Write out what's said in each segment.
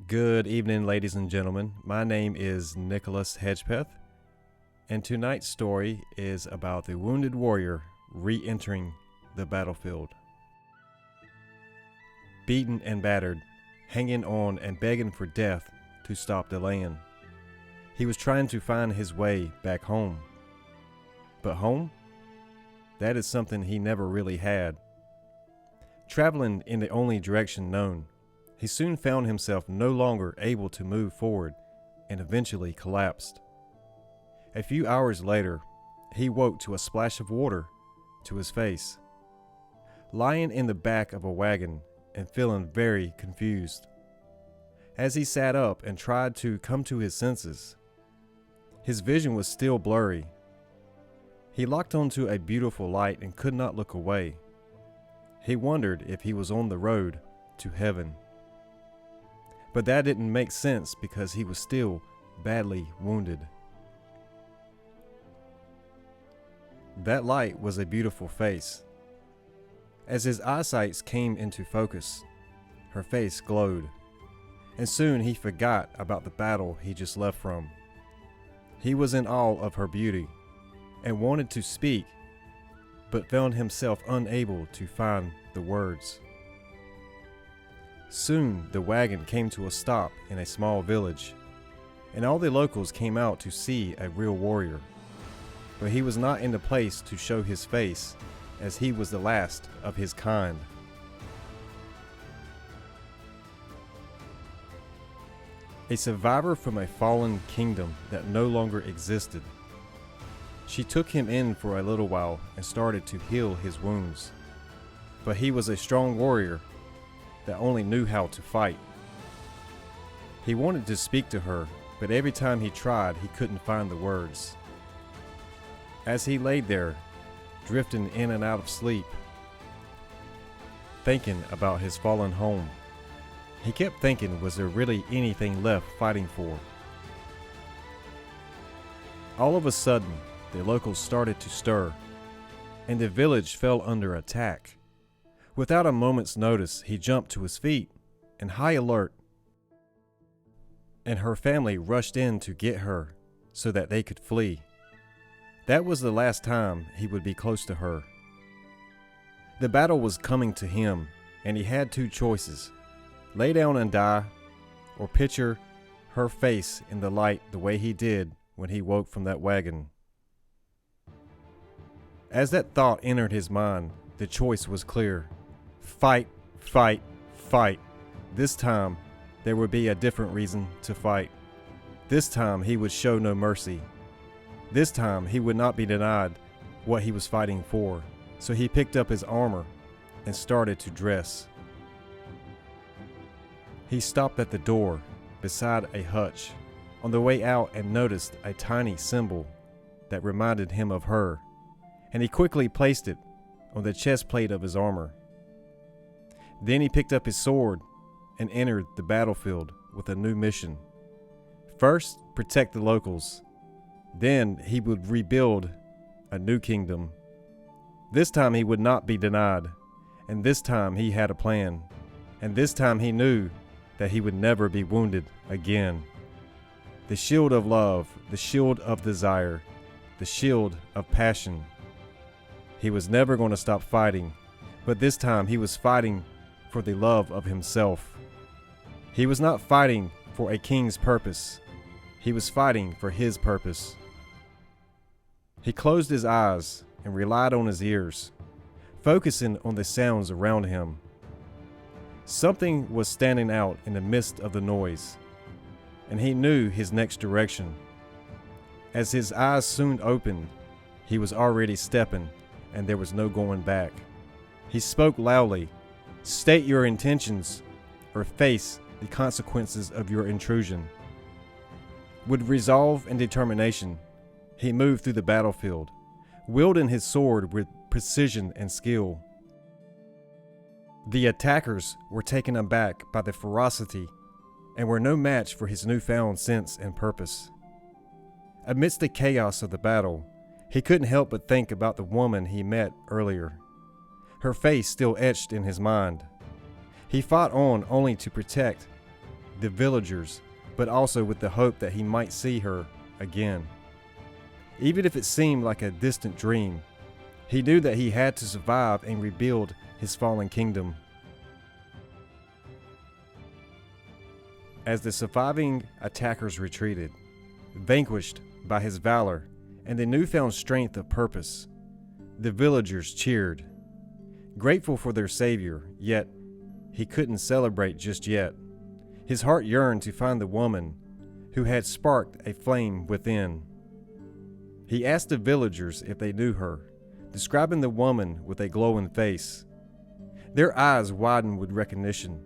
Good evening, ladies and gentlemen. My name is Nicholas Hedgepeth, and tonight's story is about the wounded warrior re-entering the battlefield. Beaten and battered, hanging on and begging for death to stop delaying. He was trying to find his way back home. But home? That is something he never really had. Traveling in the only direction known, he soon found himself no longer able to move forward and eventually collapsed. A few hours later, he woke to a splash of water to his face. Lying in the back of a wagon and feeling very confused. As he sat up and tried to come to his senses, his vision was still blurry. He locked onto a beautiful light and could not look away. He wondered if he was on the road to heaven. But that didn't make sense because he was still badly wounded. That light was a beautiful face. As his eyesight came into focus, her face glowed, and soon he forgot about the battle he just left from. He was in awe of her beauty and wanted to speak, but found himself unable to find the words. Soon the wagon came to a stop in a small village, and all the locals came out to see a real warrior. But he was not in the place to show his face, as he was the last of his kind. A survivor from a fallen kingdom that no longer existed. She took him in for a little while and started to heal his wounds. But he was a strong warrior that only knew how to fight. He wanted to speak to her, but every time he tried, he couldn't find the words. As he laid there, drifting in and out of sleep, thinking about his fallen home, he kept thinking, was there really anything left fighting for? All of a sudden, the locals started to stir, and the village fell under attack. Without a moment's notice, he jumped to his feet, in high alert, and her family rushed in to get her so that they could flee. That was the last time he would be close to her. The battle was coming to him, and he had two choices: lay down and die, or picture her face in the light the way he did when he woke from that wagon. As that thought entered his mind, the choice was clear. Fight, fight, fight. This time, there would be a different reason to fight. This time, he would show no mercy. This time, he would not be denied what he was fighting for. So he picked up his armor and started to dress. He stopped at the door beside a hutch on the way out and noticed a tiny symbol that reminded him of her, and he quickly placed it on the chest plate of his armor. Then he picked up his sword and entered the battlefield with a new mission. First, protect the locals. Then he would rebuild a new kingdom. This time he would not be denied, and this time he had a plan, and this time he knew that he would never be wounded again. The shield of love, the shield of desire, the shield of passion. He was never going to stop fighting, but this time he was fighting for the love of himself. He was not fighting for a king's purpose. He was fighting for his purpose. He closed his eyes and relied on his ears, focusing on the sounds around him. Something was standing out in the midst of the noise, and he knew his next direction. As his eyes soon opened, he was already stepping, and there was no going back. He spoke loudly. State your intentions or face the consequences of your intrusion. With resolve and determination, he moved through the battlefield, wielding his sword with precision and skill. The attackers were taken aback by the ferocity and were no match for his newfound sense and purpose. Amidst the chaos of the battle, he couldn't help but think about the woman he met earlier, her face still etched in his mind. He fought on only to protect the villagers, but also with the hope that he might see her again. Even if it seemed like a distant dream, he knew that he had to survive and rebuild his fallen kingdom. As the surviving attackers retreated, vanquished by his valor and the newfound strength of purpose, the villagers cheered, grateful for their savior, yet he couldn't celebrate just yet. His heart yearned to find the woman who had sparked a flame within. He asked the villagers if they knew her, describing the woman with a glowing face. Their eyes widened with recognition,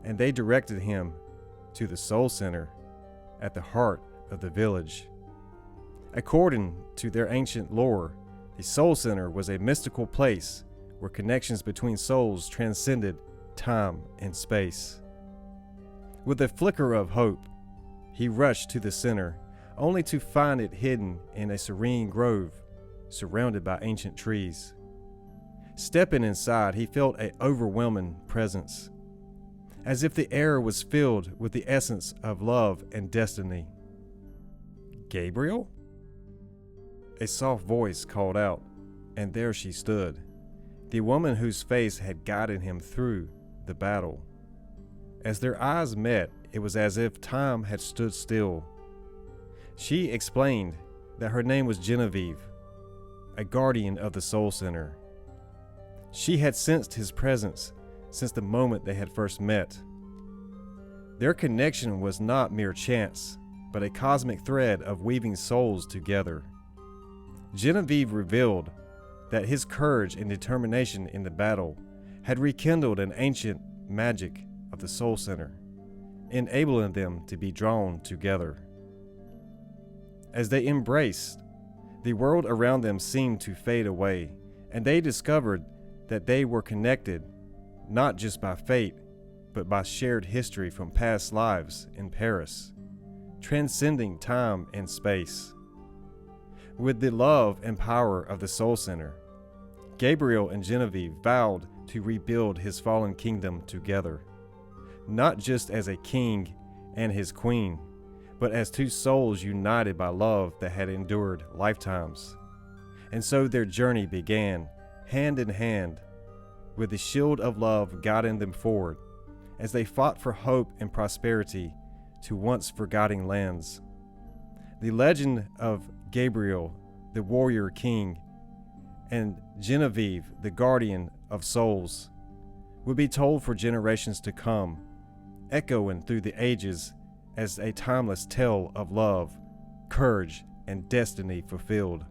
and they directed him to the soul center at the heart of the village. According to their ancient lore, the soul center was a mystical place where connections between souls transcended time and space. With a flicker of hope, he rushed to the center, only to find it hidden in a serene grove surrounded by ancient trees. Stepping inside, he felt an overwhelming presence, as if the air was filled with the essence of love and destiny. "Gabriel?" A soft voice called out, and there she stood, the woman whose face had guided him through the battle. As their eyes met, it was as if time had stood still. She explained that her name was Genevieve, a guardian of the Soul Center. She had sensed his presence since the moment they had first met. Their connection was not mere chance, but a cosmic thread of weaving souls together. Genevieve revealed that his courage and determination in the battle had rekindled an ancient magic of the Soul Center, enabling them to be drawn together. As they embraced, the world around them seemed to fade away, and they discovered that they were connected not just by fate, but by shared history from past lives in Paris, transcending time and space. With the love and power of the Soul Center, Gabriel and Genevieve vowed to rebuild his fallen kingdom together, not just as a king and his queen, but as two souls united by love that had endured lifetimes. And so their journey began, hand in hand, with the shield of love guiding them forward, as they fought for hope and prosperity to once forgotten lands. The legend of Gabriel, the warrior king, and Genevieve, the guardian of souls, would be told for generations to come, echoing through the ages as a timeless tale of love, courage, and destiny fulfilled.